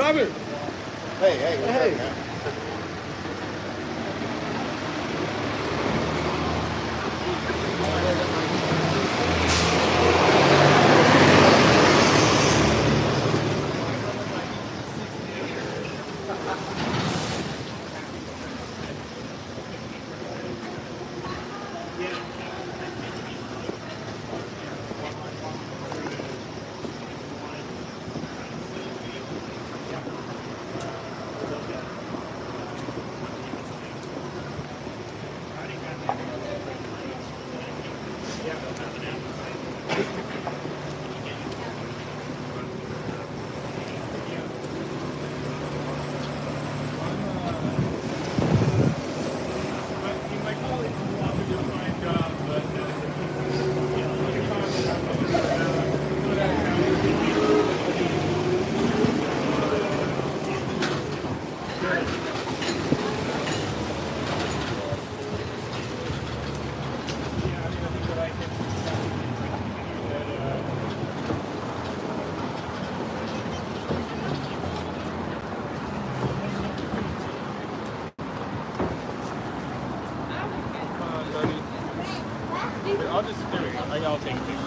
Robert. Hey, what's up, man? I'll just, there we go. I'll take a picture.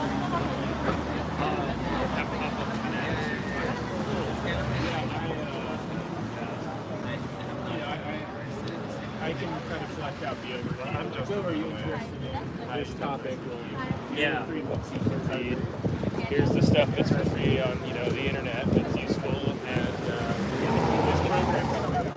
I can kind of flesh out the overview. I'm just are you interested in this topic? Yeah. Here's the stuff that's for free on the internet that's useful, and this program's coming up.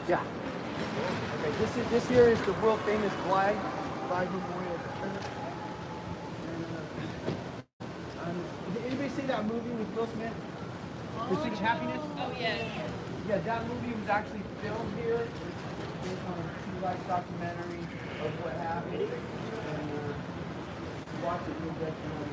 Yeah. Okay, this here is the world famous flag memorial. Did anybody see that movie with Will Smith? Pursuit of Happiness? Oh, yeah. Yeah, that movie was actually filmed here. It's based on a true life documentary of what happened. And watch it, you'll get to know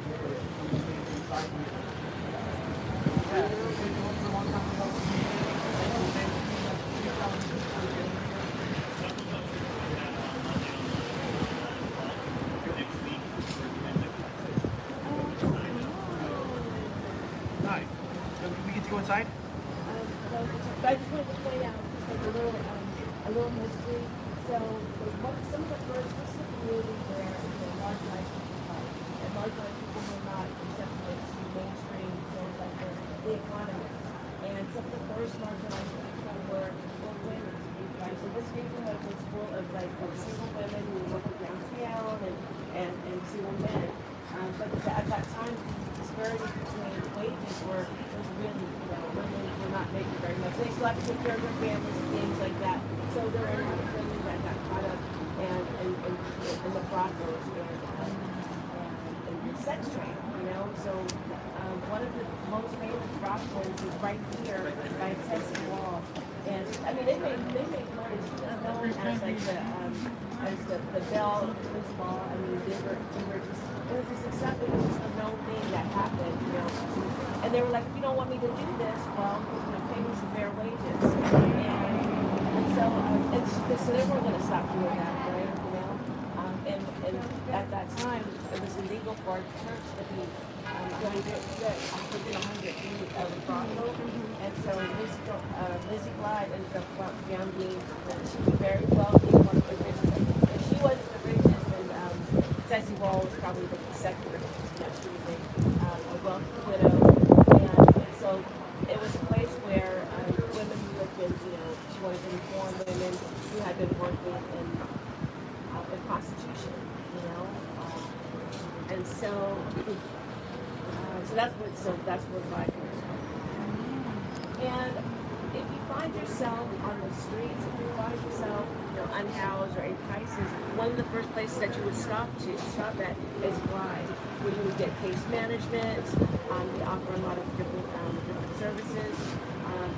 Hi. So we get to go inside? I just wanted to point out just like a little history. So some of the first, this is a community where marginalized people fight, and marginalized people were not accepted to mainstream things like the economy. And some of the first marginalized people were women. Right? So this neighborhood was full of single women who were working downtown and single men. But at that time, the disparity between wages was really, women were not making very much. They still have to take care of their families and things like that. So there were a lot of women that got caught up in the brothels and sex trade, So one of the most famous brothels is right here by Tessie Wall. And I mean, they made money. She was known as the Belle of Ball. I mean, they were just. It was just a known thing that happened, And they were like, if you don't want me to do this, well, pay me some fair wages. And so they weren't going to stop doing that, right? And at that time, it was illegal for a church to be going to get within 100 feet of the brothel. And so Lizzie Glide ended up being, she was very wealthy, one of the richest. If she wasn't the richest, Tessie Wall was probably the second richest. She was a wealthy widow, and so it was a place where women who had been, she wanted to inform women who had been working in prostitution, and so that's where Glide comes from. And if you find yourself on the streets, if you find yourself, unhoused or in crisis, one of the first places that you would stop at is Glide, where you would get case management. We offer a lot of different services.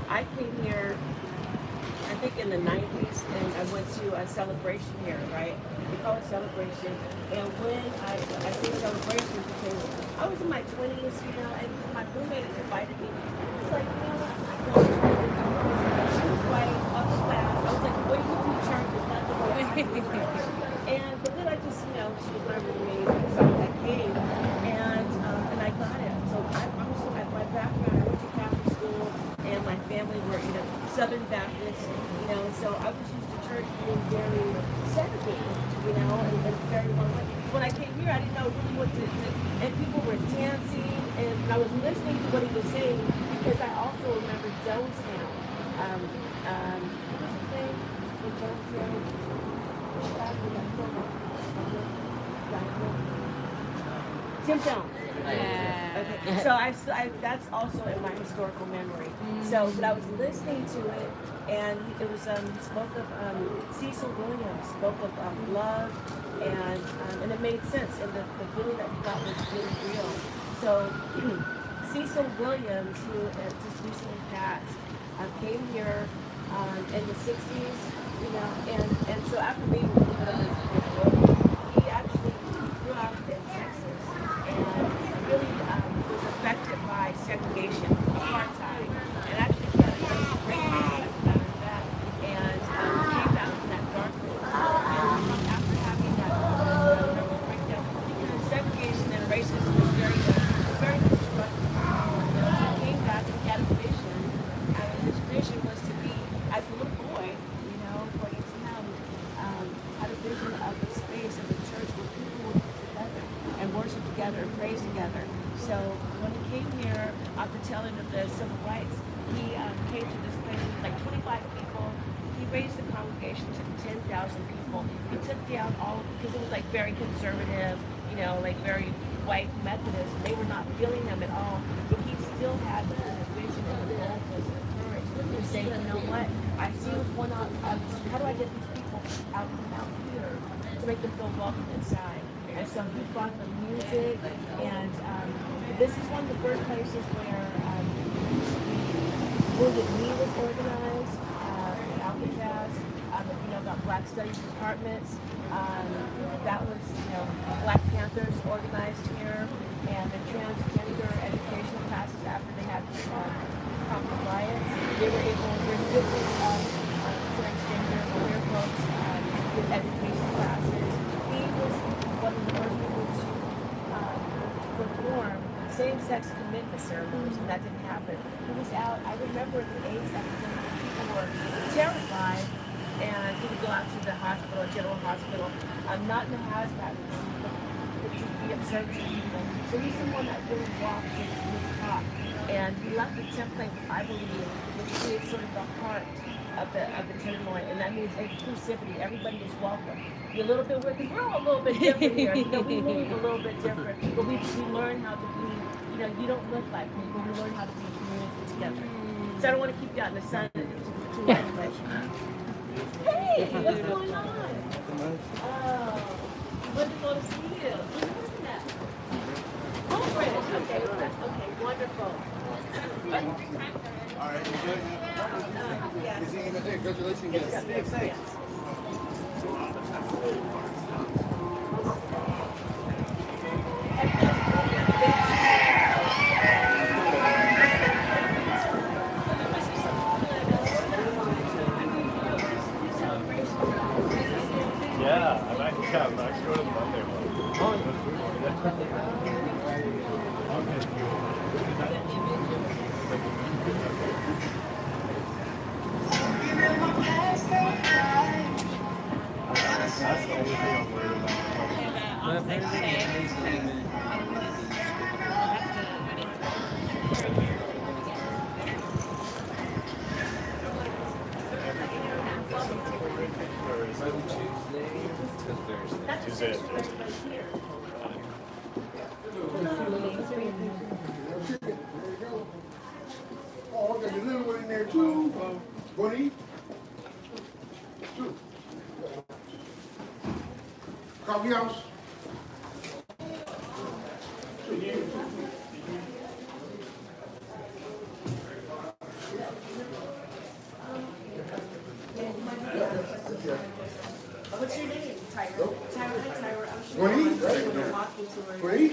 I came here, I think in the 90s, and I went to a celebration here, right? We call it celebration. And when I say celebration because I was in my 20s, and my roommate invited me. I was like, I don't she was white, upper class. I was like, what do you do church? Is not the way I do church. But then I just, she was my roommate, so I came, and I got it. So at my background, I went to Catholic school, and my family were, Southern Baptist, so I was used to church being very segregated, and very one way. So when I came here, I didn't know really what to do, and people were dancing, and I was listening to what he was saying, because I also remember Jonestown. What was his name? In Jonestown? Tim Jones. Yeah. Okay. So I that's also in my historical memory. So, but I was listening to it, and it was spoke of Cecil Williams spoke of love, and it made sense, and the feeling that he got was really real. So Cecil Williams, who just recently passed, came here in the 60s, and so after being a little bit of his book, he actually grew up in Texas and really was affected by segregation, apartheid, and actually he had a great as a matter of fact, and came out from that darkness. And after having that breakdown, because segregation and racism was very destructive. So he came back and he had a vision, and his vision was to be, as a little boy, according to him, had a vision of the space of the church where people would get together and worship together, praise together. So when he came here after telling of the civil rights, he came to this place. It was like 25 people. He raised the congregation to 10,000 people. He took down all, because it was like very conservative, like very white Methodist. They were not feeling him at all. But he still had the vision and the boldness and the courage to say, you know what, I see what's going on. How do I get these people out here to make them feel welcome inside? And so he brought the music, and this is one of the first places where Wounded Knee was organized, Alcatraz, got Black Studies departments. That was, Black Panthers organized here, and the transgender educational classes after they had Compton riots, they were able to bring different transgender queer folks with education classes. He was one of the first people to perform same-sex commitment ceremonies, and that didn't happen. He was out, I remember at the AIDS epidemic, people were terrified, and he would go out to the hospital, general hospital, not in a hazmat suit, but to be of service to people. So he's someone that really walked his talk, and he left the template, I believe, which creates sort of the heart of the Tenderloin, and that means inclusivity. Everybody is welcome. You're a little bit weird, because we're all a little bit different here. We move a little bit different, but we learn how to be, you don't look like me, but we learn how to be a community together. So I don't want to keep you out in the sun too much, but hey, what's going on? Oh, wonderful to see you. Who's looking at? Oh, British. Okay, wonderful. All right, you good? Yes. Is he in the day? Congratulations. Yes. Yeah, I'm actually going to the Monday one. That's the only thing I'm worried about. Tuesday and Thursday. Oh, okay, you live where Two. Bonnie. Two. Coffee house. What's your name? Tyra. Tyra, I'm sure Bonnie? I'm gonna walk you to her. Bonnie?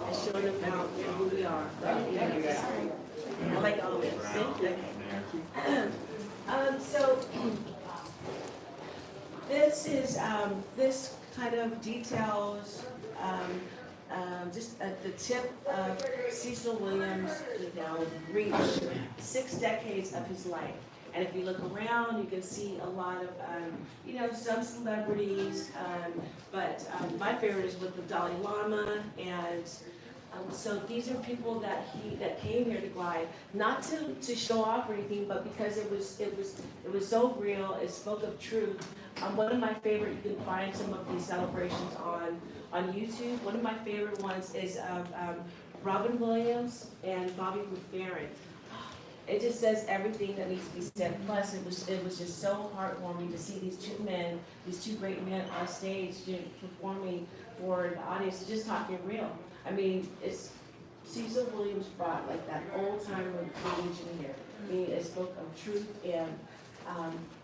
I showed them who we are. Yeah. Like always. Thank you. So this is this kind of details just at the tip of Cecil Williams, reach 6 decades of his life. And if you look around, you can see a lot of, some celebrities, but my favorite is with the Dalai Lama, and so these are people that came here to glide, not to show off or anything, but because it was so real. It spoke of truth. One of my favorite, you can find some of these celebrations on YouTube. One of my favorite ones is of Robin Williams and Bobby McFerrin. It just says everything that needs to be said. Plus, it was just so heartwarming to see these two great men on stage, performing for the audience, just talking real. I mean, it's Cecil Williams brought like that old time religion here. I mean, it spoke of truth and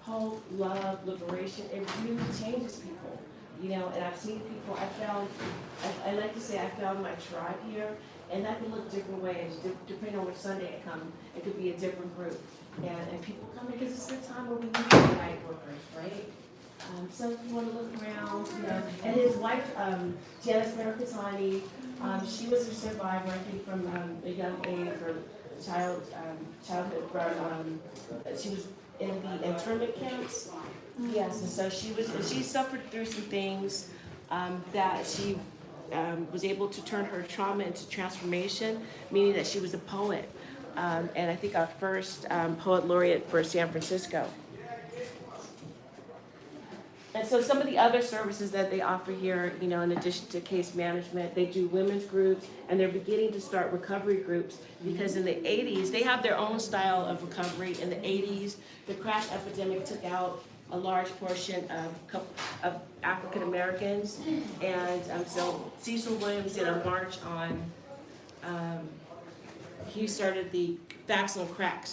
hope, love, liberation. It really changes people, And I've seen people. I like to say I found my tribe here. And that can look different ways, depending on which Sunday I come. It could be a different group. And people come in because it's the time where we need to unite workers, right? So if you want to look around, And his wife, Janice Mercatani, she was a survivor, I think, from a young age, or childhood. She was in the internment camps. Yes, and so she suffered through some things that she was able to turn her trauma into transformation, meaning that she was a poet. And I think our first poet laureate for San Francisco. And so some of the other services that they offer here, in addition to case management, they do women's groups, and they're beginning to start recovery groups, because in the 80s, they have their own style of recovery. In the 80s, the crack epidemic took out a large portion of African Americans, and so Cecil Williams did a march on, he started the Facts on Crack,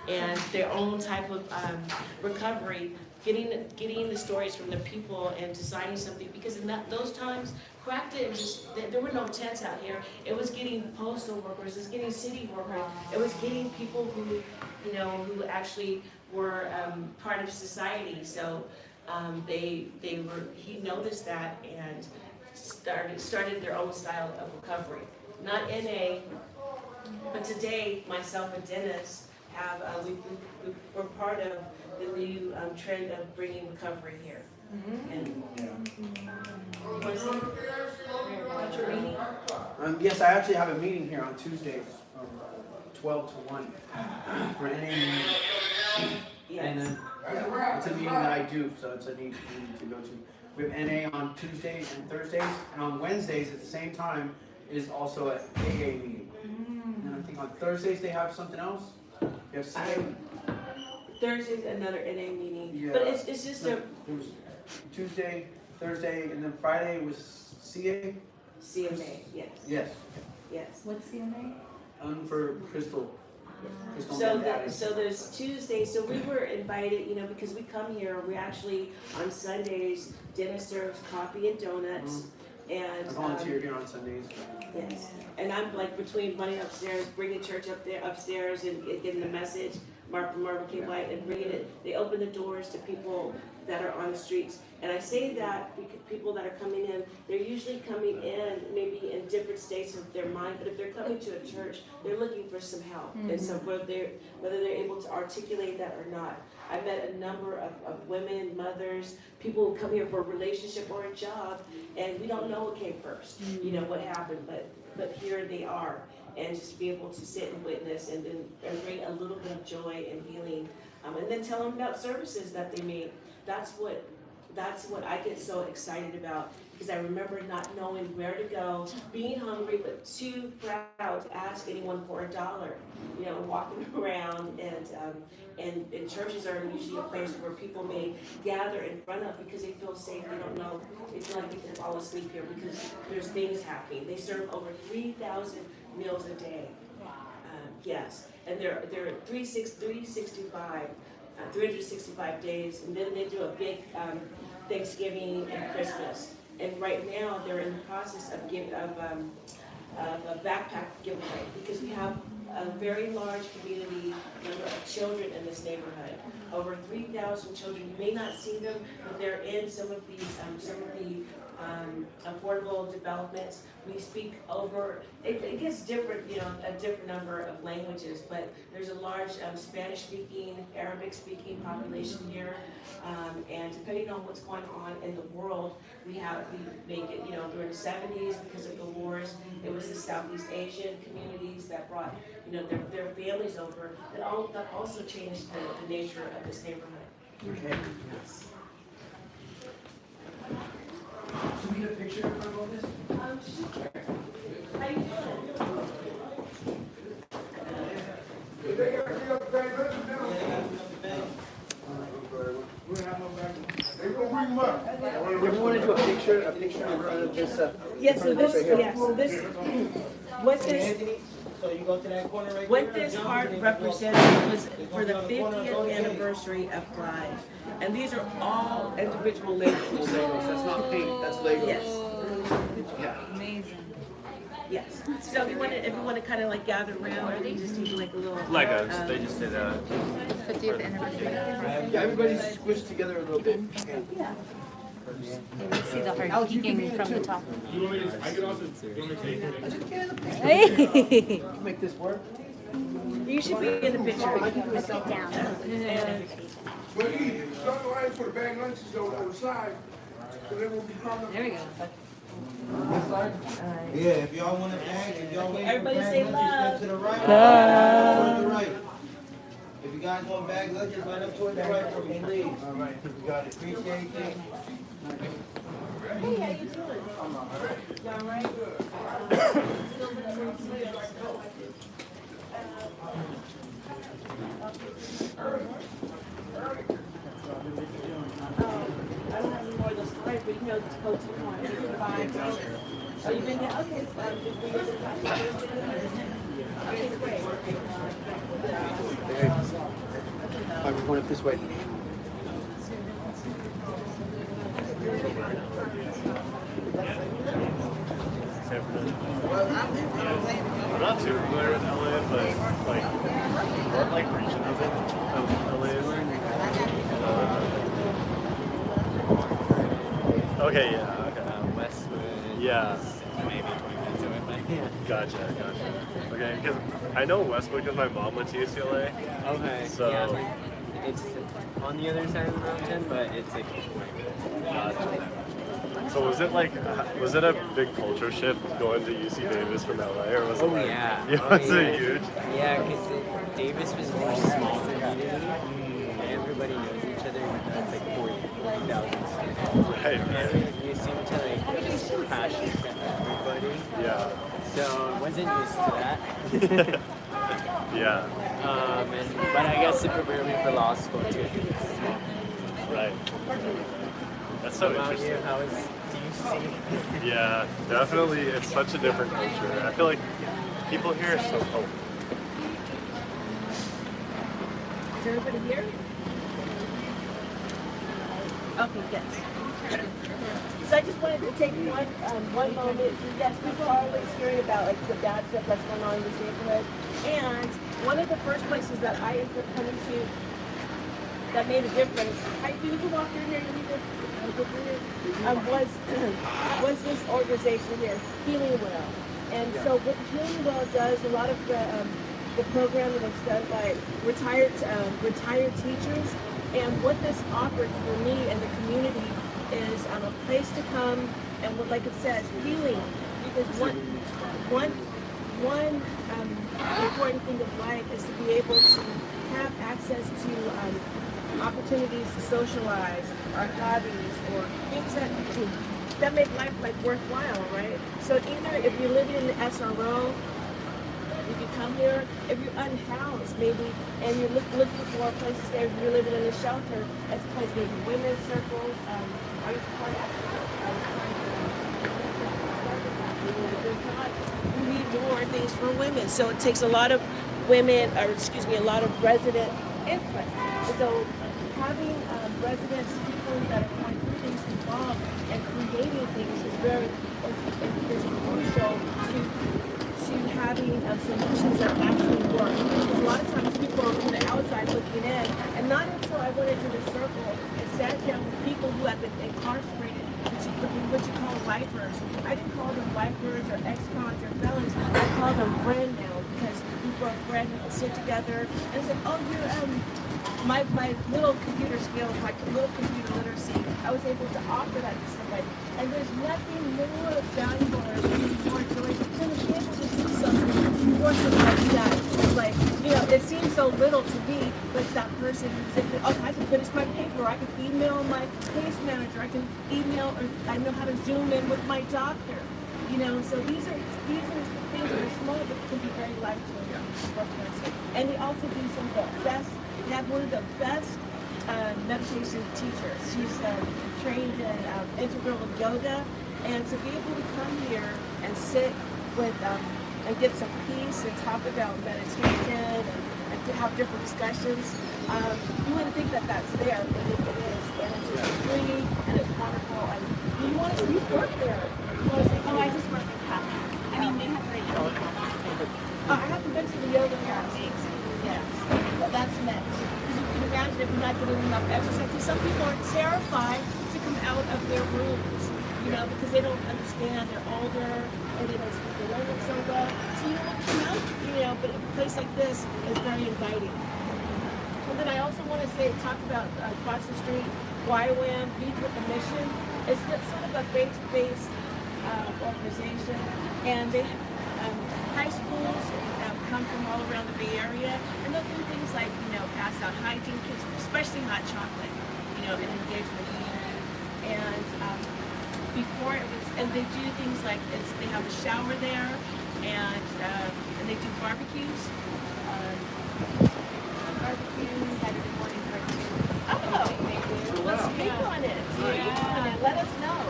and their own type of recovery, getting the stories from the people and designing something, because in those times, crack didn't just, there were no tents out here. It was getting postal workers, it was getting city workers, it was getting people who actually were part of society. So he noticed that and started their own style of recovery. Not NA, but today, myself and Dennis have, we're part of the new trend of bringing recovery here. And you want to see about your meeting? Yes, I actually have a meeting here on Tuesdays from 12 to 1 for NA meeting. Yes. And then it's a meeting that I do, so it's a neat meeting to go to. We have NA on Tuesdays and Thursdays, and on Wednesdays at the same time is also an AA meeting. And I think on Thursdays they have something else. You have CA. Thursday's another NA meeting, Yeah. but it's just There was Tuesday, Thursday, and then Friday was CA. CMA, yes. Yes. Yes. What's CMA? For Crystal. So there's Tuesday, so we were invited, because we come here, we actually, on Sundays, Dennis serves coffee and donuts, and. I volunteer here on Sundays. Yes, and I'm like between running upstairs, bringing church upstairs and getting the message, Martin King White, and bringing it, they open the doors to people that are on the streets. And I say that because people that are coming in, they're usually coming in maybe in different states of their mind, but if they're coming to a church, they're looking for some help. And so whether they're able to articulate that or not. I met a number of women, mothers, people who come here for a relationship or a job, and we don't know what came first, what happened, but here they are. And just be able to sit and witness and bring a little bit of joy and healing, and then tell them about services that they made. That's what that's what I get so excited about, because I remember not knowing where to go, being hungry but too proud to ask anyone for a dollar. You know, walking around, and churches are usually a place where people may gather in front of because they feel safe. They don't know, they feel like they can fall asleep here because there's things happening. They serve over 3,000 meals a day. Yes, and they're 365 days, and then they do a big Thanksgiving and Christmas. And right now, they're in the process of a backpack giveaway, because we have a very large community number of children in this neighborhood. Over 3,000 children. You may not see them, but they're in some of the affordable developments. We speak over, it gets different, you know, a different number of languages, but there's a large Spanish-speaking, Arabic-speaking population here. And depending on what's going on in the world, we make it, you know, during the 70s, because of the wars, it was the Southeast Asian communities that brought, you know, their families over, that also changed the nature of this neighborhood. Okay. Yes. Should we get a picture of all this? Sure. How you doing? They gonna bring them up. We want to do a picture in front of this. Yes, so this, what this, So you go to that corner right what there. this heart represents was for the 50th anniversary of Pride. And these are all individual labels. Legos. That's not paint. That's Legos. Yes, Yeah. Amazing. yes. So if you want to kind of like gather around, or you just do like a little. Legos. They just did 50th anniversary. Yeah. Everybody's squished together a little bit. Yeah. You can see the heart peeking from the top. You want me to? I could also. You want me to take it? Hey! Make this work. You should be in the picture. Sit down. But some lines for the bag lunches on the side, so they won't be coming. There we go. Yeah, if y'all want a bag, if y'all wait Everybody for bag say lunches, love. go to the right. Love. To the right. If you guys want bag lunches, right up toward the right for me, please. All right. We got it. Appreciate it. Hey, how you doing? You all right? I don't have any more of those cards, but you know, just go to one. You can buy. Oh, you've been there? Okay. Okay, great. All right, we're going up this way. I'm not too familiar with LA, but like what like region of it of LA is in? Okay, yeah, okay. Westwood. Yeah. Maybe 20 minutes away, but yeah. Gotcha. Okay, because I know Westwood because my mom went to UCLA. Okay. So- yeah, like, it's on the other side of the mountain, but it's like 20 minutes. Gotcha. So was it a big culture shift going to UC Davis from LA, or was it like, Yeah. yeah, was it huge? Yeah, because Davis was a more small community, and everybody knows each other, even though it's like 40,000 students. Right. And you seem to like passion for everybody. Yeah. So I wasn't used to that. Yeah. But I guess it prepared me for law school too. Right. That's so About you, interesting. do you see? Yeah, definitely. It's such a different culture. I feel like people here are so open. Is everybody here? Okay, yes. So I just wanted to take one moment. Yes, people are always hearing about like the bad stuff that's going on in this neighborhood. And one of the first places that I ended up coming to that made a difference. You can walk through here. You need to go through here. Was this organization here, Healing Well? And so what Healing Well does, a lot of the programming is done by retired teachers. And what this offered for me and the community is a place to come and what, like it says, healing. Because one important thing of life is to be able to have access to opportunities to socialize, or hobbies, or things that make life like worthwhile, right? So either if you're living in the SRO, you can come here. If you're unhoused, maybe, and you're looking for a place to stay, if you're living in a shelter, as a place, there's women's circles. I was part of there's not, we need more things for women. So it takes a lot of women, or excuse me, a lot of resident input. So having residents, people that are going through things involved and creating things is crucial to having solutions that actually work. Because a lot of times people are on the outside looking in, and not until I went into the circle and sat down with people who have been incarcerated, what you call lifers. I didn't call them lifers or ex-cons or felons. I call them friend now, because people are friends, we can sit together and say, oh, you're my little computer skills, my little computer literacy, I was able to offer that to somebody. And there's nothing more valuable or more joyful than to be able to do something for somebody that is like, it seems so little to me, but that person who's in, oh, I can finish my paper, I can email my case manager, I can email, or I know how to Zoom in with my doctor. So these are things that are small but can be very life-changing for a person. And we also do some of the best. We have one of the best meditation teachers. She's trained in integral yoga, and to be able to come here and sit with and get some peace and talk about meditation and to have different discussions, you wouldn't think that that's there, but it is. And it's just free and it's wonderful. And you work there. Oh, I just work with Pat. I mean, they have great yoga classes. I haven't been to the yoga class. Yes, but that's next. Because you can imagine if you're not getting enough exercise. Because some people are terrified to come out of their rooms, because they don't understand. They're older and they don't speak the language so well. So you don't want to come out, but a place like this is very inviting. And then I also want to talk about across the street, YWAM, Beat with the Mission. It's sort of a faith-based organization, and they high schools come from all around the Bay Area, and they'll do things like pass out hygiene kits, especially hot chocolate, and engage in the community. And before it was, and they do things like they have a shower there, and they do barbecues. Saturday morning cartoon. Oh, let's speak on it. Let us know.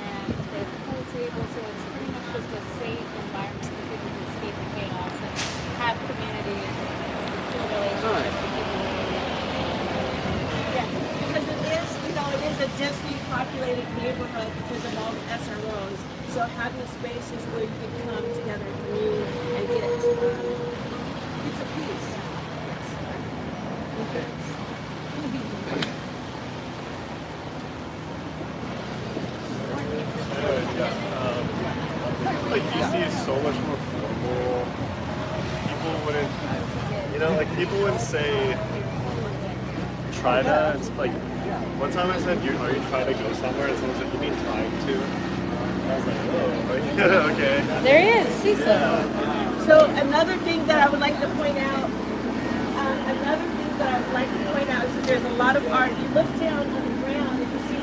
And the pool table, so it's pretty much just a safe environment for people to escape the chaos and have community and relationships with people. Yes, because it is a densely populated neighborhood because of all the SROs. So having spaces where you can come together and commune and get it's a piece. Okay. Like DC is so much more formal. People wouldn't say try to. It's like one time I said, are you trying to go somewhere? And someone said, you mean trying to? And I was like, oh, okay. There he is, Cecil. So another thing that I would like to point out, is that there's a lot of art. You look down on the ground and you see a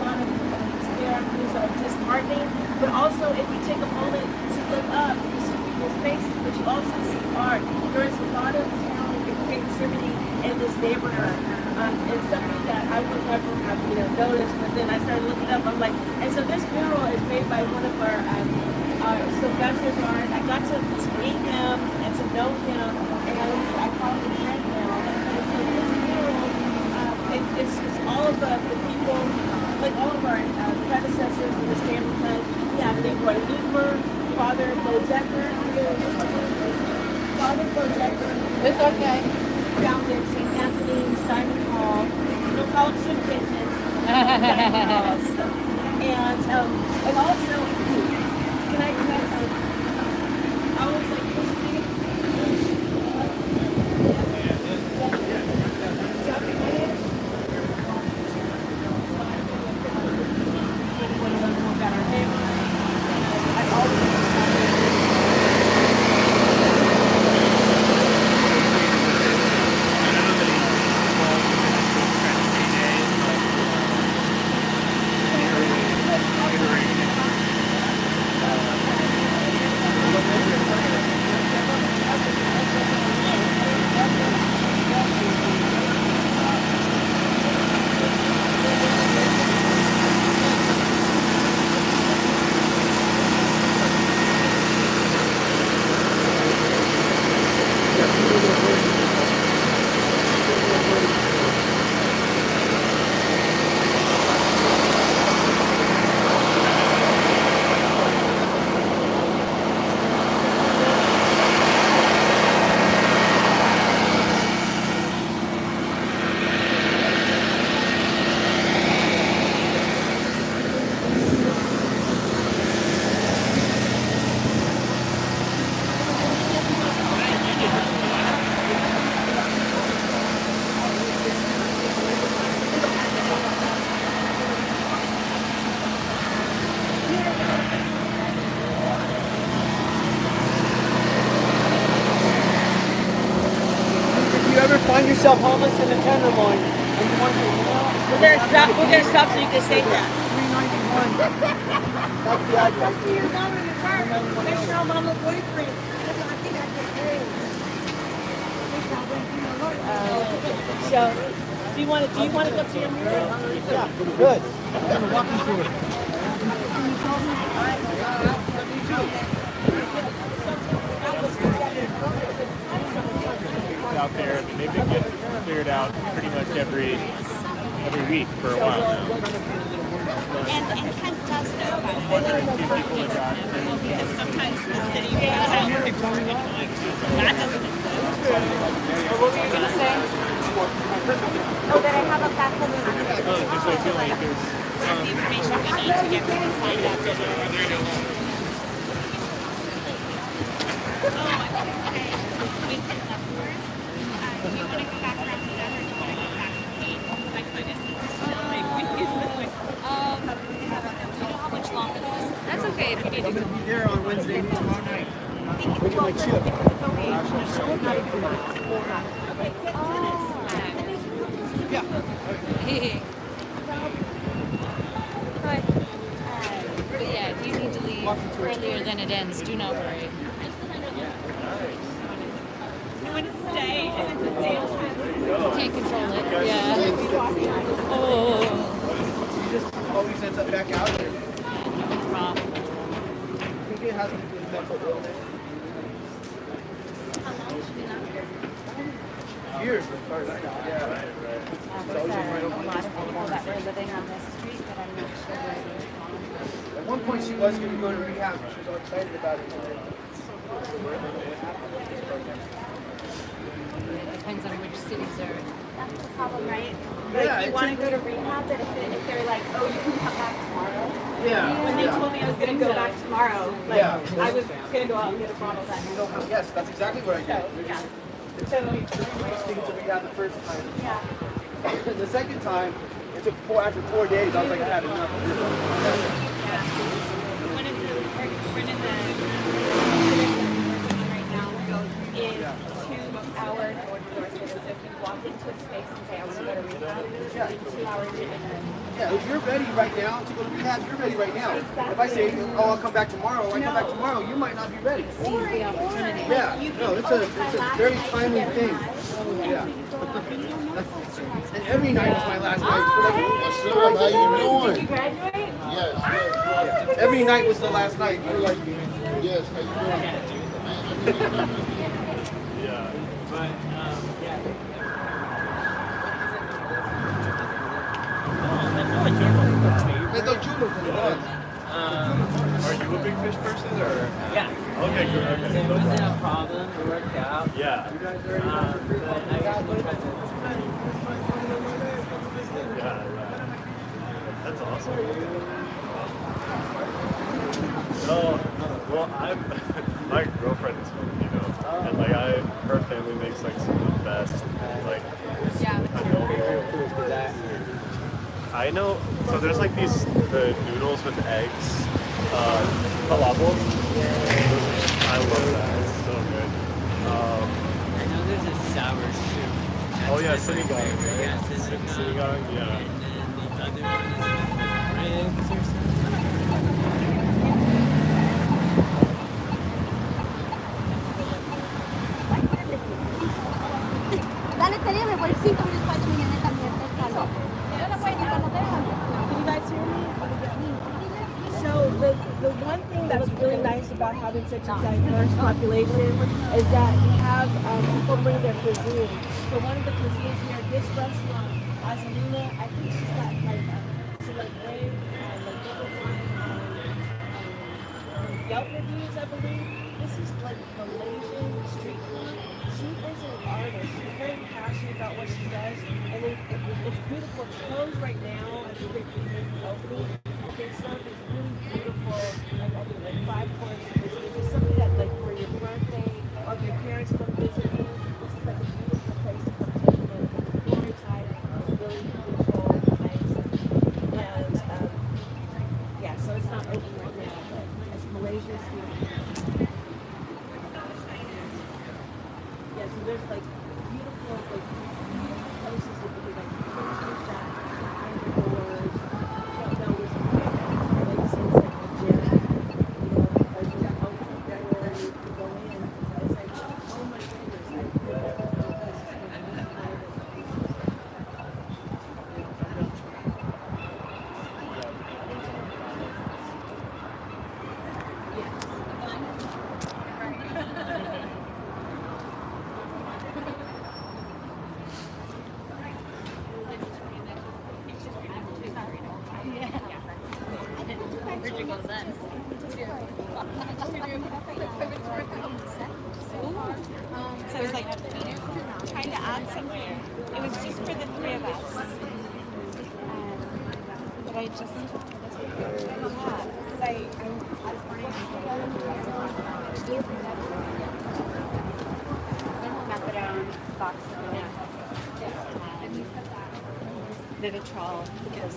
lot of things that are disheartening. But also, if you take a moment to look up, you see people's faces, but you also see art. There is a lot of talent and creativity in this neighborhood. It's something that I would never have noticed, but then I started looking up. I'm like, and so this mural is made by one of our Sylvester Guard. I got to meet him and to know him, and I call him friend now. And so this mural, it's all of the people, like all of our predecessors in this neighborhood. We have Leroy Luper, Father Bodecker. It's okay. Founded St. Anthony's Diamond Hall. We'll call it Soup Kitchen. Diamond Halls. And also, can I always like ever find yourself homeless in the Tenderloin and you want to, We're gonna stop so you can say that. 391. That's the address. That's your mama's boyfriend. So, do you want to go to your meeting? Yeah, good. I'm going to walk you through it. Out there, I mean, they've been getting cleared out pretty much every week for a while now. And Kent does know about it. One or two people have gotten Because sometimes the city puts out pictures of it. That doesn't Oh, that I have a faculty. just I feel like there's the information we need to get them to find out. Oh, I was going to say, with the numbers, do you want to go back around to them or do you want to go back to Kate? My foot is still like, do you know how much longer this is? That's okay if you need to go. Be there on Wednesday tomorrow night. Look at my chip. Yeah. But yeah, if you need to leave earlier than it ends, do not worry. You want to stay and at the same time. You can't control it. Yeah. Oh. You just always ends up back out here. No problem. I think it has to do with mental illness. Years, as far as I know. Yeah. A lot of people that were living on this street, but I'm not sure where they At one point, she was going to go to rehab. She was all excited about it. Depends on which cities are. That's the problem, right? Yeah, Like, you want to go to rehab, but if they're like, oh, you can come back tomorrow. Yeah. When they told me I was going to go back tomorrow, like, Yeah. I was going to go out and get a bottle that night. Yes, that's exactly what I So, did. yeah. It took me 3 weeks to get to rehab the first time. Yeah. The second time, it took after 4 days, I was like, I had enough. One of the, one of the right now is 2 hour door to door service. So if you walk into a space and say, I want to go to rehab, it's 2 hours in. Yeah, if you're ready right now to go to rehab, you're ready right now. If I say, oh, I'll come back tomorrow, or I come back tomorrow, you might not be ready. Seize the opportunity. Yeah, no, it's a very timely thing. Yeah. And every night is my last night. What's up? How you Did you doing? graduate? Yes. Every night was the last night. You're like, Yes. How you doing? yeah. They thought you looked at it. Are you a big fish person or? Yeah. Okay, good. Okay. It wasn't a problem. It worked out. Yeah. But I usually try to. Yeah. That's awesome. No, well, my girlfriend is Filipino, and like her family makes like some of the best like I know. So there's like the noodles with eggs, falafel. I love that. It's so good. I know there's a sour soup. Oh yeah, That's my sinigang. favorite. Yeah, sinigang. Sinigang, yeah. And then the other one is ribs or something. Dale, estaría mejor 5 minutos para mañana también. Can you guys hear me? So the one thing that's really nice about having such a diverse population is that you have people bring their cuisine. So one of the cuisines here, this restaurant, Asalina, I think she's got like some like very like different Yelp reviews, I believe. This is like Malaysian street food. She is an artist. She's very passionate about what she does, and it's beautiful. It's closed right now. I think they're opening. Their stuff is really beautiful. Like I think like 5 courses. It's just something that like for your birthday or if your parents come visit you. This is like a beautiful place to come take them. Very tired. It's really beautiful, nice, and yeah. So it's not open right now, but it's Malaysian street food. Yeah, so there's like beautiful like well then. So I was like trying to add something. It was just for the three of us. But I just, because I methadone box Vivitrol because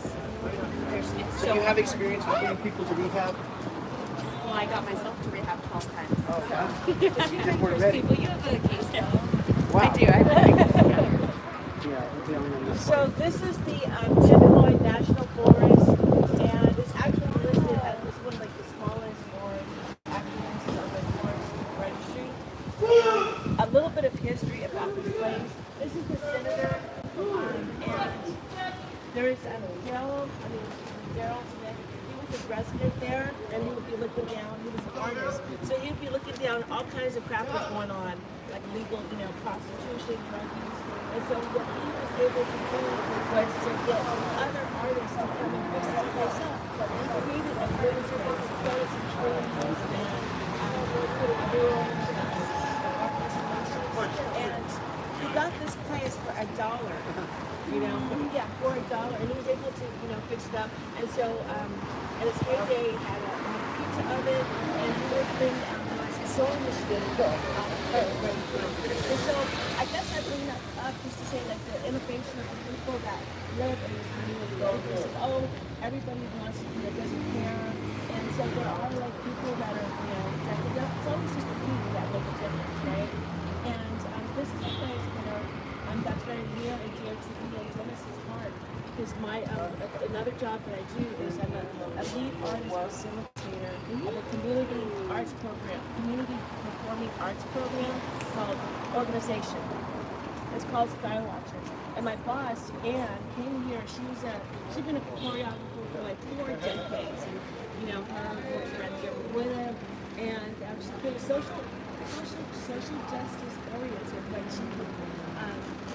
it's So you have experience with getting people to rehab? well, I got myself to rehab 12 times. Oh, So. wow. You just weren't ready. People, you have a case though. Wow. I do. I have a case together. So this is the Tenderloin National Forest, and it's actually listed as this one like the smallest forest actually listed on the forest registry. And a little bit of history about this place. This is the senator, and there is Daryl Smith. He was a resident there, and he would be looking down. He was an artist, so he would be looking down all kinds of crap was going on, like legal, prostitution, drug use. And so what he was able to do was to get other artists to come and fix this place up. But he created a really simple place and trees and put a mural and he got this place for $1. For $1, and he was able to, fix it up. And so, in his heyday, he had a pizza oven, and he would bring sewing machine. And so, I guess I bring that up just to say that the innovation of the people that live in this community, they say, oh, everybody wants it, doesn't care. And so there are like people that are, it's always just the people that make a difference, right? And this is a place where that's very near and dear to Dennis's heart. Because my another job that I do is I'm a lead artist facilitator of a community arts program, community performing arts program called Organization. It's called Skywatchers. And my boss, Ann, came here. She's been a choreographer for like 4 decades, and her works around here with him. And she's been social justice oriented, but she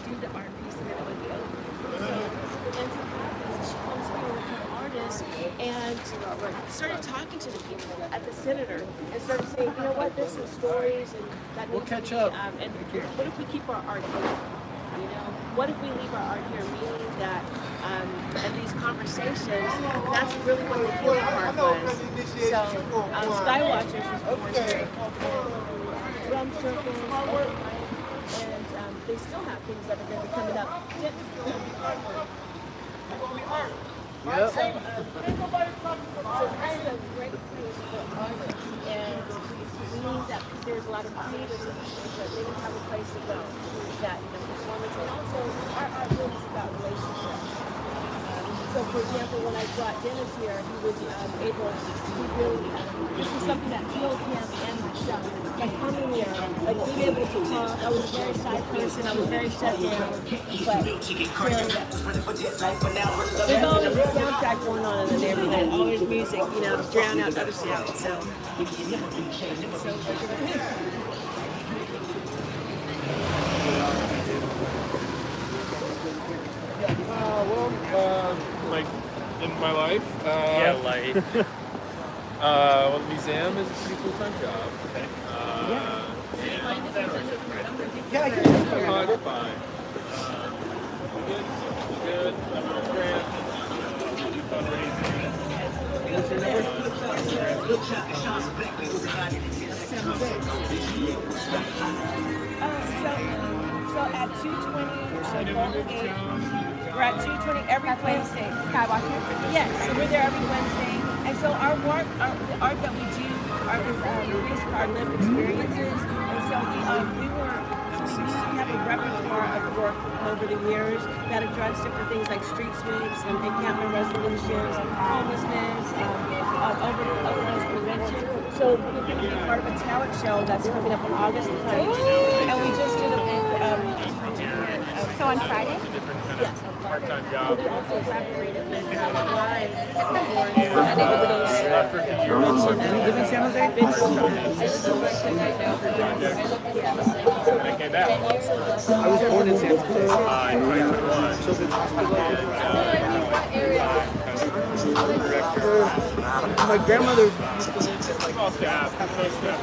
do the art piece and it would be over. So what ends up happening is she comes here with her artist and started talking to the people at the senator and started saying, there's some stories and that we'll catch up. And what if we keep our art here? What if we leave our art here? Meaning that in these conversations, that's really what the healing part was. So Skywatchers was born here. Drum circles, and they still have things that are going to be coming up. Yep. So this is a great place for artists, and we need that there's a lot of creators in this place that they don't have a place to go. That performance, and also our art really is about relationships. So, for example, when I brought Dennis here, he was this was something that healed him and myself. Like coming here, like being able to talk. I was a very shy person, I was very shut down. But there's always a soundtrack going on in the neighborhood, always music, to drown out other sounds. So, like in my life, well, the museum is a pretty full-time job. Yeah, I guess So hard to find. Good. Grant. Do fundraising. So at 2:20 Golden Gate, we're at 2:20 every Wednesday. Skywalker. Yes, so we're there every Wednesday. And so our work, the art that we do, is based on our lived experiences. And so we have a repertoire of work over the years that address different things like street sweeps and encampment resolutions, homelessness, overdose prevention. So we're going to be part of a talent show that's coming up on August 9th. And we just did So on Friday? Yes. Part-time job. We also collaborated with Live Left for a few years. You live in San Jose? I came back. I was born in San Jose. In 2021. Children's Hospital. And, director. My grandmother used to live like Cross staff. Close staff.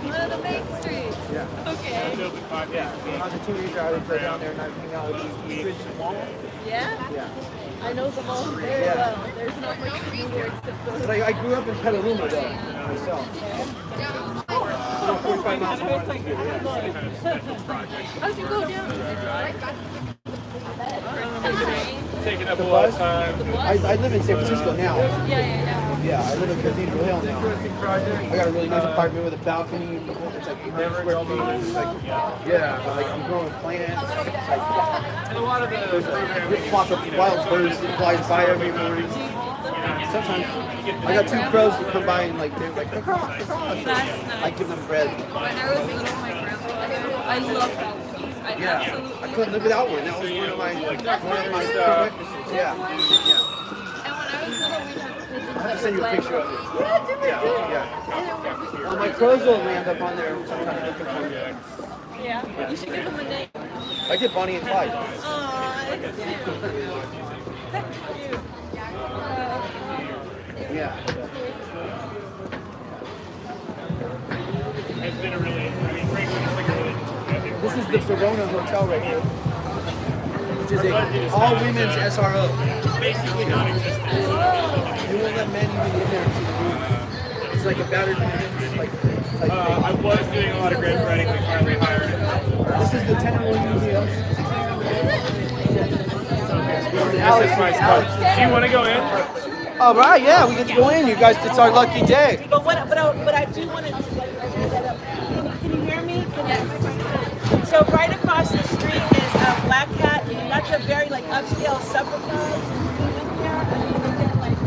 One of the main streets. yeah. Okay. Built it 5 days a When week. I was a teenager, I would go down there and I'd hang out with these kids in the mall. Yeah? Yeah. I know the mall very Yeah. well. There's not much to do there except go But I grew up in Petaluma though, myself. 45 miles away. How'd you go down? Taking up a The lot of bus? time. I live in San Francisco now. Yeah. Yeah, I live in Cathedral Hill now. Interesting project. I got a really nice apartment with a balcony. It's like 800 square feet. It's like, yeah, like I'm growing plants. It's like And a lot of the a flock of wild birds that flies by every morning. Sometimes I got two crows that come by and like they're like caw-caw, caw-caw. I give them bread. When I was little, my grandfather, I love balconies. I Yeah, absolutely I couldn't live without one. That was one of my breakfasts. Yeah, yeah. And when I was little, we had pigeons I have to that send you would a land. picture of it. Yeah. Well, my crows will land up on there sometimes looking for me. Yeah. You should give them a name. I did Bonnie and Clyde. Aw, that's cute. That's cute. Yeah. It's been a really, great week. It's like a really, This is the Verona Hotel right here, which is a all women's SRO. basically non-existent. They won't let men even in there to the room. It's like a battered man. It's like I was doing a lot of grant writing. We finally hired. this is the Tenderloin Museum. This is my spot. Do you want to go in? All right, yeah, we get to go in. You guys, it's our lucky day. But I do want to. Can you hear me? So right across the street is Black Cat. That's a very like upscale supper club. You get like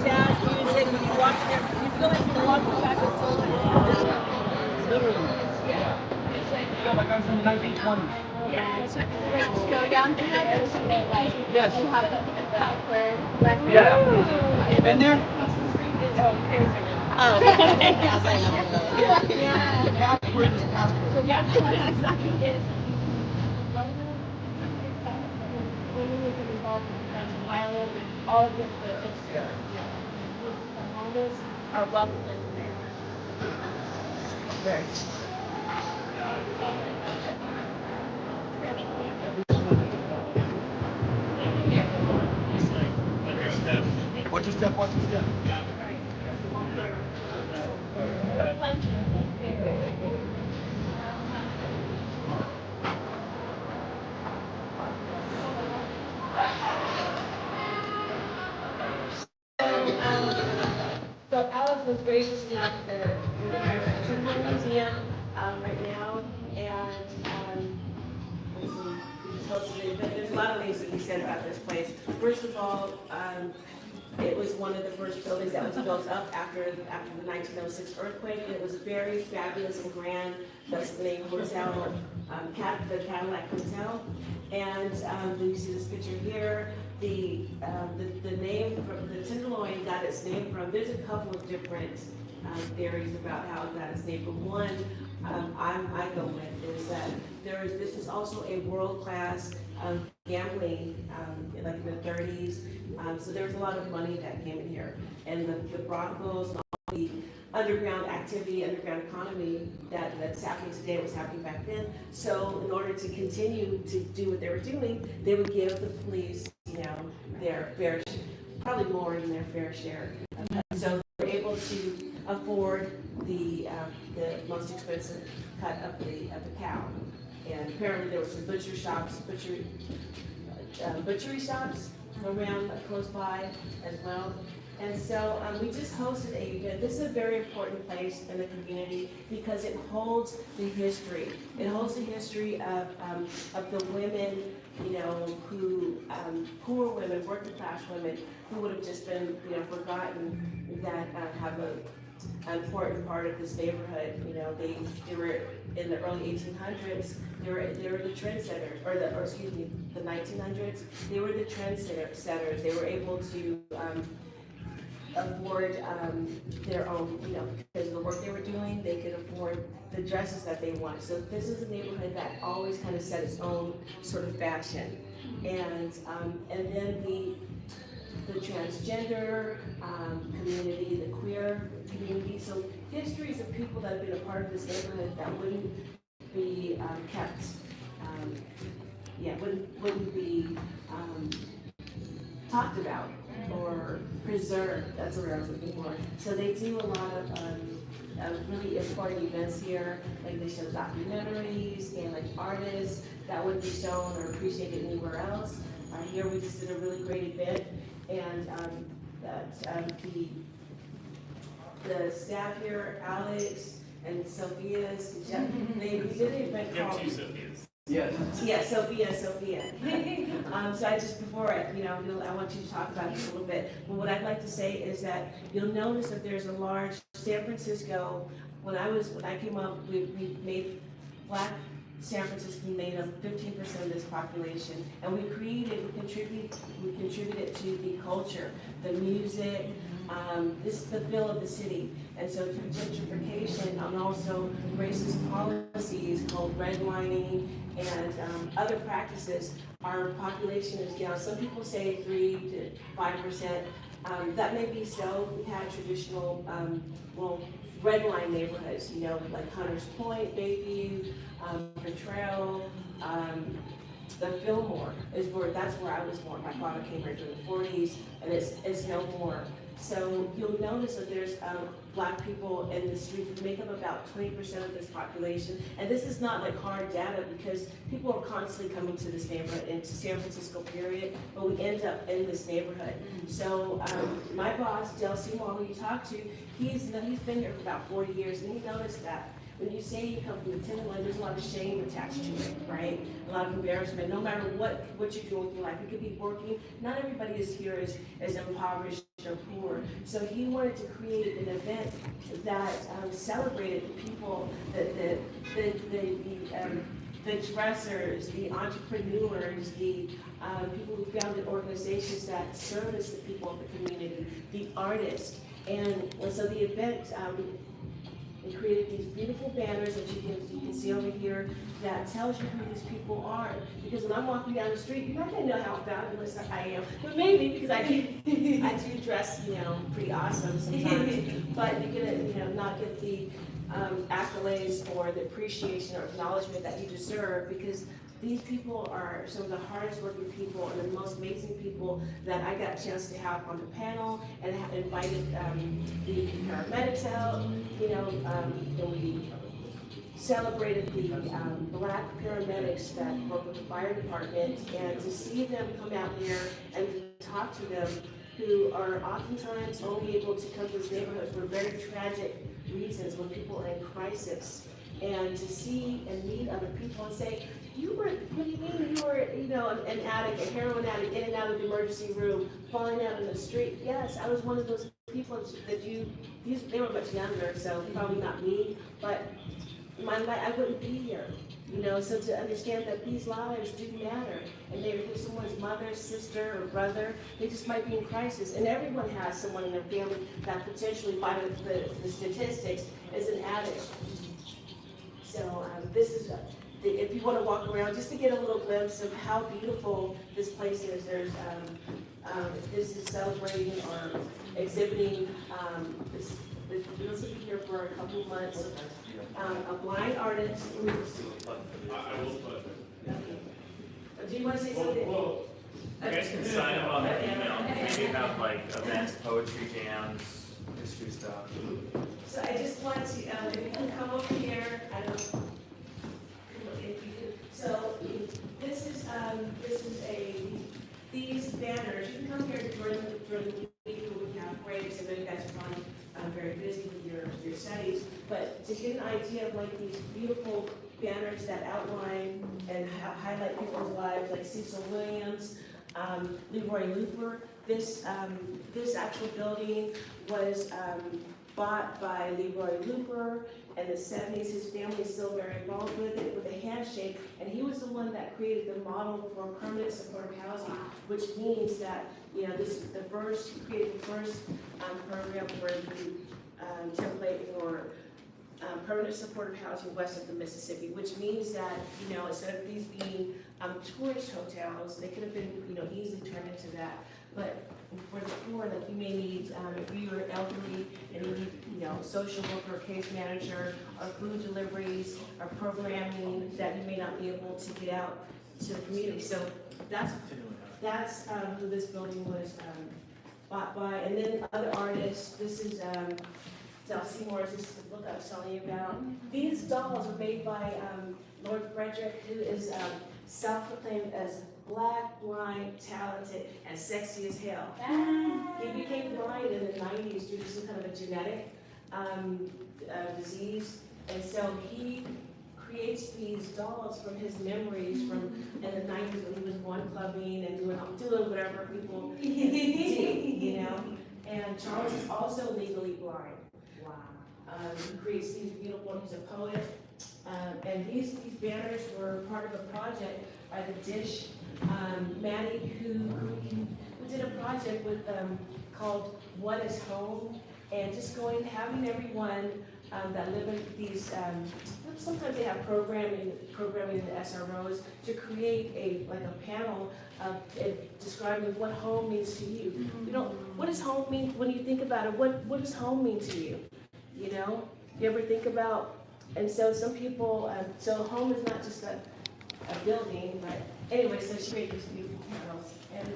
jazz music. When you walk in there, you feel like you're walking back into Literally. Yeah, like I was in the 1920s. Go down to the Yes. you have the password. Yeah. You been there? Oh. Password is password. All of the homeless are welcome in there. Okay. Watch your step, watch your step. So Alice was graciously at the Museum right now, and let's see, we just hosted it. But there's a lot of things that we said about this place. First of all, it was one of the first buildings that was built up after the 1906 earthquake. It was very fabulous and grand. That's the name hotel, the Cadillac Hotel. And you see this picture here. The name from the Tenderloin got its name from. There's a couple of different theories about how it got its name. But one I go with is that this is also a world-class gambling, like in the 30s. So there was a lot of money that came in here, and the brothels and all the underground activity, underground economy that's happening today was happening back then. So in order to continue to do what they were doing, they would give the police, their fair, probably more than their fair share. So they were able to afford the most expensive cut of the cow. And apparently there were some butchery shops around close by as well. And so we just hosted an event. This is a very important place in the community because it holds the history. It holds the history of the women, who poor women, working class women, who would have just been, forgotten, that have an important part of this neighborhood. They were in the early 1800s. They were the trendsetters, or the 1900s. They were the trendsetters. They were able to afford their own, because of the work they were doing, they could afford the dresses that they wanted. So this is a neighborhood that always kind of set its own sort of fashion. And then the transgender community, the queer community. So histories of people that have been a part of this neighborhood that wouldn't be kept, wouldn't be talked about or preserved. That's what I was looking for. So they do a lot of really important events here, like they show documentaries and like artists that wouldn't be shown or appreciated anywhere else. Here we just did a really great event, and the staff here, Alex and Sophia's, they did an event You have called. two Sophias. Yes. Yeah, Sophia. So I just, before I want you to talk about this a little bit, but what I'd like to say is that you'll notice that there's a large San Francisco, when I came up, we made Black San Francisco made up 15% of this population, and we contributed to the culture, the music, the feel of the city. And so through gentrification and also racist policies called redlining and other practices, our population is down. Some people say 3 to 5%. That may be so. We had traditional, redline neighborhoods, like Hunters Point, Bayview, Potrero, the Fillmore that's where I was born. My father came here during the 40s, and it's no more. So you'll notice that there's Black people in the streets. We make up about 20% of this population, and this is not like hard data because people are constantly coming to this neighborhood, into San Francisco period, but we end up in this neighborhood. So my boss, Del Seymour, who you talked to, he's been here for about 40 years, and he noticed that when you say you come from the Tenderloin, there's a lot of shame attached to it, right? A lot of embarrassment, no matter what you're doing with your life. You could be working. Not everybody is here as impoverished or poor. So he wanted to create an event that celebrated the people, the dressers, the entrepreneurs, the people who founded organizations that service the people of the community, the artists. And so the event, they created these beautiful banners that you can see over here that tells you who these people are. Because when I'm walking down the street, you're not going to know how fabulous I am. But maybe because I do dress, pretty awesome sometimes. But you're going to, not get the accolades or the appreciation or acknowledgement that you deserve, because these people are some of the hardest working people and the most amazing people that I got a chance to have on the panel, and have invited the paramedics out, and we celebrated the Black paramedics that work with the fire department, and to see them come out here and to talk to them, who are oftentimes only able to come to this neighborhood for very tragic reasons when people are in crisis, and to see and meet other people and say, what do you mean you were, an addict, a heroin addict, in and out of the emergency room, falling out in the street? Yes, I was one of those people that they were much younger, so probably not me, but my life, I wouldn't be here. So to understand that these lives do matter, and they're someone's mother, sister, or brother, they just might be in crisis, and everyone has someone in their family that potentially, by the statistics, is an addict. So this is, if you want to walk around, just to get a little glimpse of how beautiful this place is. There's, this is celebrating or exhibiting, this will be here for a couple of months. A blind artist. I will put. Do you want to say something? Well, you guys can sign up on the email. Maybe have like events, poetry jams, history stuff. So I just want to, if you can come over here, so this is these banners. You can come here during the week when we have breaks, and then you guys are probably very busy with your studies. But to get an idea of like these beautiful banners that outline and highlight people's lives, like Cecil Williams, Leroy Looper. This actual building was bought by Leroy Looper in the 70s. His family is still very involved with it, with a handshake, and he was the one that created the model for permanent supportive housing, which means that, this is he created the first program for the template for permanent supportive housing west of the Mississippi, which means that, instead of these being tourist hotels. They could have been, easily turned into that. But for the poor, like you may need, if you're elderly and you need, social worker, case manager, or food deliveries, or programming that you may not be able to get out to the community. So that's who this building was bought by. And then other artists, this is Del Seymour's, this is the book I was telling you about. These dolls were made by Lord Frederick, who is self-proclaimed as black, blind, talented, and sexy as hell. He became blind in the 90s due to some kind of a genetic disease, and so he creates these dolls from his memories from in the 90s when he was one clubbing and doing whatever people do, And Charles is also legally blind. Wow. He creates these beautiful, he's a poet, and these banners were part of a project by the Dish, Maddie, who did a project with called What is Home, and just having everyone that live in these, sometimes they have programming in the SROs to create a panel of describing what home means to you. What does home mean when you think about it? What does home mean to you? You ever think about? And so some people, so home is not just a building, but anyway, so she made these beautiful panels, and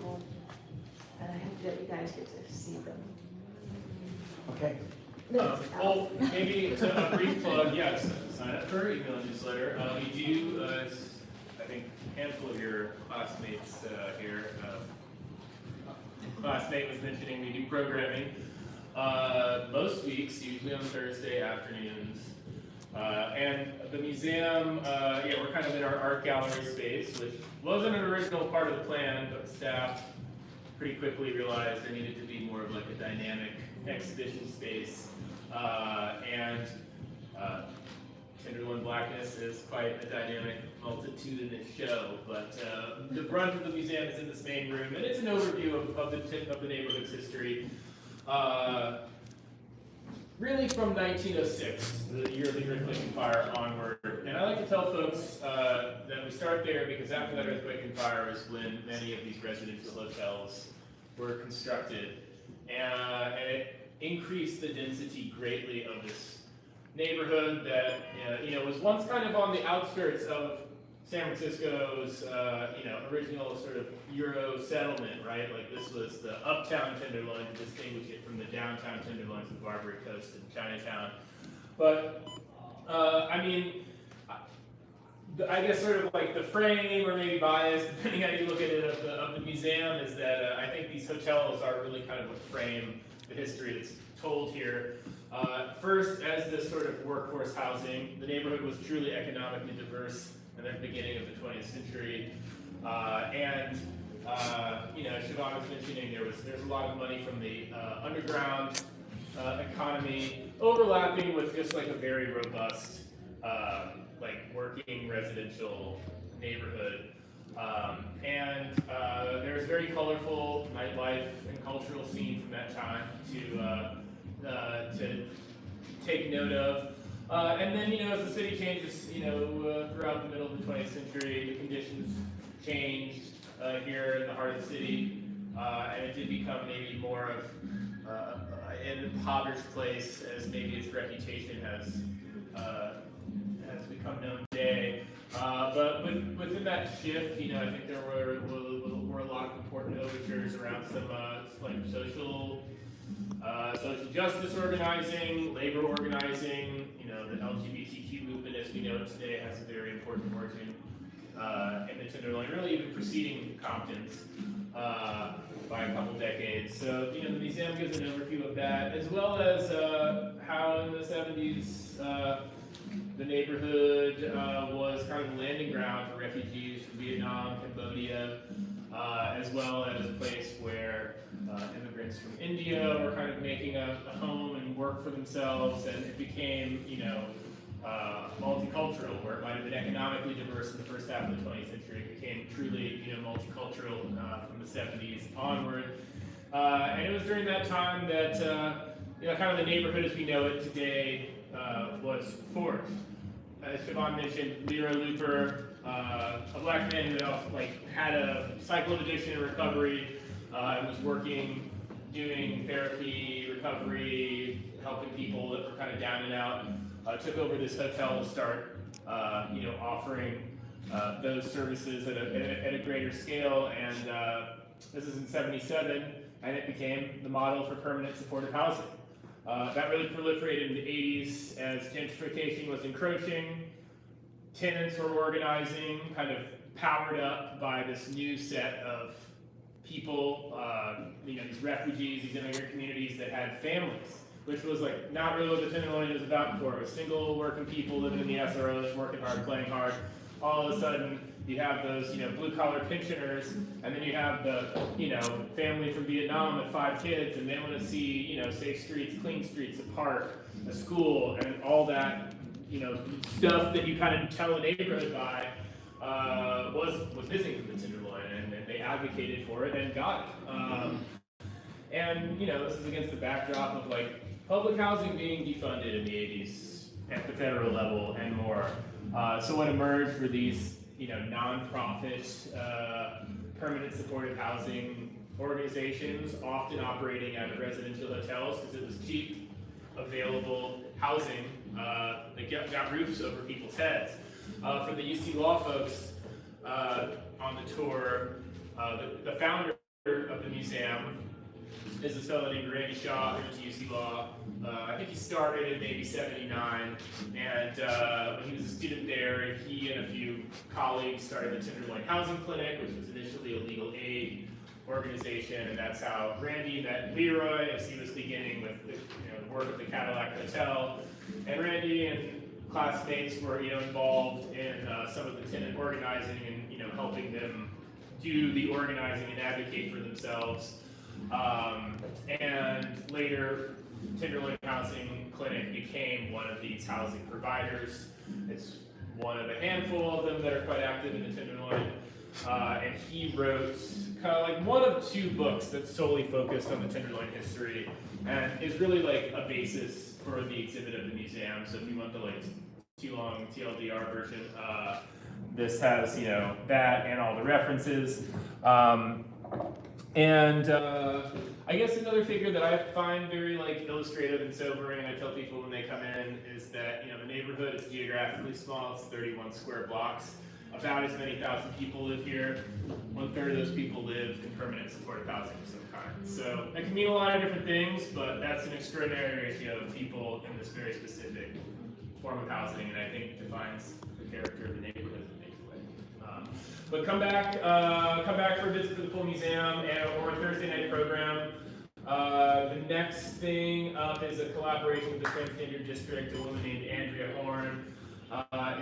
I hope that you guys get to see them. Okay. Well, maybe to a brief plug, yes, sign up for our email newsletter. We do, I think, a handful of your classmates here. Classmate was mentioning we do programming most weeks, usually on Thursday afternoons. And the museum, we're kind of in our art gallery space, which wasn't an original part of the plan, but staff pretty quickly realized there needed to be more of like a dynamic exhibition space. Tenderloin Blackness is quite a dynamic, multitudinous show, but the brunt of the museum is in this main room, and it's an overview of the neighborhood's history. Really from 1906, the year of the earthquake and fire, onward. And I like to tell folks that we start there because after that earthquake and fire is when many of these residential hotels were constructed. And it increased the density greatly of this neighborhood that was once kind of on the outskirts of San Francisco's original sort of Euro settlement, right? Like this was the uptown Tenderloin to distinguish it from the downtown Tenderloins of Barbary Coast and Chinatown. But I guess sort of like the frame or maybe bias, depending how you look at it, of the museum is that I think these hotels are really kind of what frame the history that's told here. First, as this sort of workforce housing, the neighborhood was truly economically diverse in the beginning of the 20th century. Siobhan was mentioning there's a lot of money from the underground economy overlapping with just like a very robust working residential neighborhood. There's very colorful nightlife and cultural scene from that time to take note of. And then, as the city changes, throughout the middle of the 20th century, the conditions changed here in the heart of the city, and it did become maybe more of an impoverished place, as maybe its reputation has become known today. But within that shift, I think there were a lot of important overtures around some social justice organizing, labor organizing. The LGBTQ movement, as we know it today, has a very important origin in the Tenderloin, really even preceding Compton's by a couple decades. So, the museum gives an overview of that, as well as how in the 70s the neighborhood was kind of a landing ground for refugees from Vietnam, Cambodia, as well as a place where immigrants from India were kind of making a home and work for themselves, and it became, multicultural, where it might have been economically diverse in the first half of the 20th century. It became truly, multicultural from the 70s onward. And it was during that time that, kind of the neighborhood as we know it today was forged. As Siobhan mentioned, Lyra Looper a black man who had also had a cycle of addiction and recovery, and was working, doing therapy, recovery, helping people that were kind of down and out. Took over this hotel to start, offering those services at a greater scale, and this is in '77, and it became the model for permanent supportive housing. That really proliferated in the '80s as gentrification was encroaching. Tenants were organizing, kind of powered up by this new set of people, these refugees, these immigrant communities that had families, which was not really what the Tenderloin was about before. It was single working people living in the SROs, working hard, playing hard. All of a sudden, you have those, blue collar pensioners, and then you have the, family from Vietnam with 5 kids, and they want to see, safe streets, clean streets, a park, a school, and all that, stuff that you kind of tell a neighborhood by was missing from the Tenderloin, and they advocated for it and got it. And this is against the backdrop of public housing being defunded in the '80s at the federal level and more. So what emerged were these, nonprofit permanent supportive housing organizations, often operating out of residential hotels because it was cheap, available housing that got roofs over people's heads. For the UC Law folks on the tour, the founder of the museum is this fellow named Randy Shaw, who went to UC Law. I think he started in maybe '79, and when he was a student there, he and a few colleagues started the Tenderloin Housing Clinic, which was initially a legal aid organization, and that's how Randy met Leroy as he was beginning with the work at the Cadillac Hotel. And Randy and classmates were involved in some of the tenant organizing and helping them do the organizing and advocate for themselves. And later, Tenderloin Housing Clinic became one of these housing providers. It's one of a handful of them that are quite active in the Tenderloin. And he wrote kind of one of 2 books that's solely focused on the Tenderloin history, and is really a basis for the exhibit of the museum. So if you want the too long TLDR version, this has that and all the references. I guess another figure that I find very illustrative and sobering, I tell people when they come in, is that the neighborhood is geographically small. It's 31 square blocks. About as many thousand people live here. 1/3 of those people live in permanent supportive housing of some kind. So that can mean a lot of different things, but that's an extraordinary ratio of people in this very specific form of housing, and I think defines the character of the neighborhood in a big way. But come back for a visit to the full museum or a Thursday night program. The next thing up is a collaboration with the Transgender District. A woman named Andrea Horn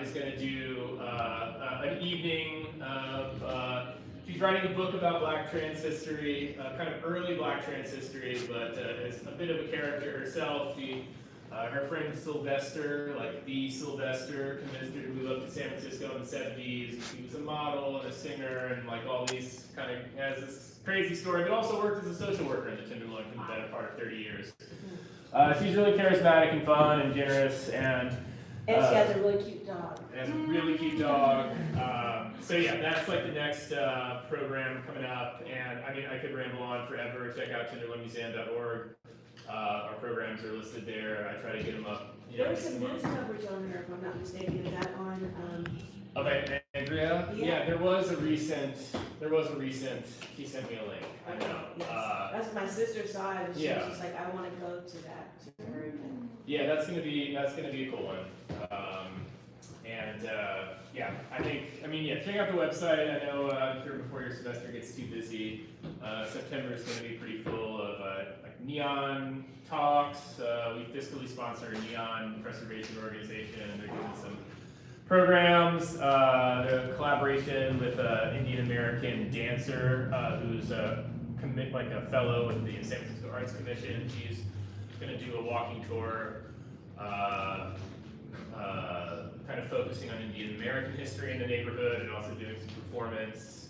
is going to do an evening of, she's writing a book about Black trans history, kind of early Black trans history, but is a bit of a character herself. Her friend Sylvester, the Sylvester, convinced her to move up to San Francisco in the '70s. She was a model and a singer and all these kind of, has this crazy story, but also worked as a social worker in the Tenderloin for the better part of 30 years. She's really charismatic and fun and generous, and she has a really cute dog. Has a really cute dog. So yeah, that's the next program coming up, and I could ramble on forever. Check out tenderloinmuseum.org. Our programs are listed there. I try to get them up. There was some news coverage on her, if I'm not mistaken. Is that on? Okay, Andrea. Yeah, there was a recent. He sent me a link. I know. Yes. That's my sister saw it, and she yeah. was just like, I want to go to that. To her event. Yeah, that's gonna be a cool one. Yeah, check out the website. I know I'm sure before your semester gets too busy, September is going to be pretty full of neon talks. We fiscally sponsor a neon preservation organization, and they're doing some programs. The collaboration with an Indian American dancer who's a fellow with the San Francisco Arts Commission. She's going to do a walking tour. Kind of focusing on Indian American history in the neighborhood and also doing some performance.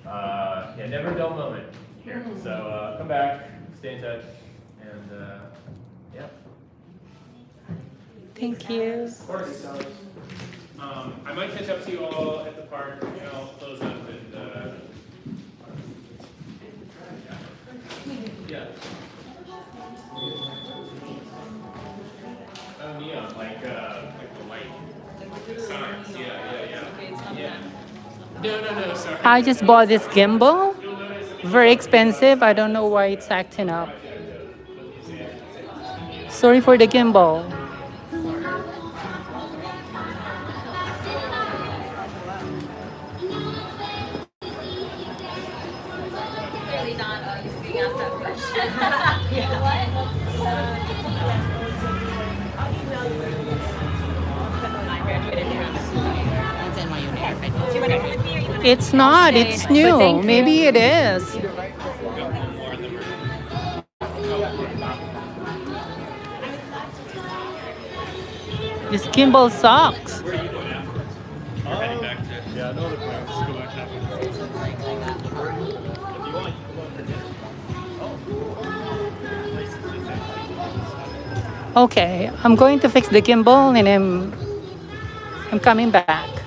Never a dull moment here. So come back, stay in touch, and yeah. Thank you. Of course. I might catch up to you all at the park, and I'll close up and, yeah. Oh, neon, like the light. The signs, yeah. No, sorry. I just bought this gimbal. Very expensive. I don't know why it's acting up. Sorry for the gimbal. Really not used to being asked that question. I graduated from it's NYU there, but do you want to come with me or you want to It's not. stay? It's But new. thank you. Maybe it is. This gimbal sucks. Yeah, I know the plan. Just go back halfway. If you want, Okay, I'm going to fix the gimbal and I'm coming back.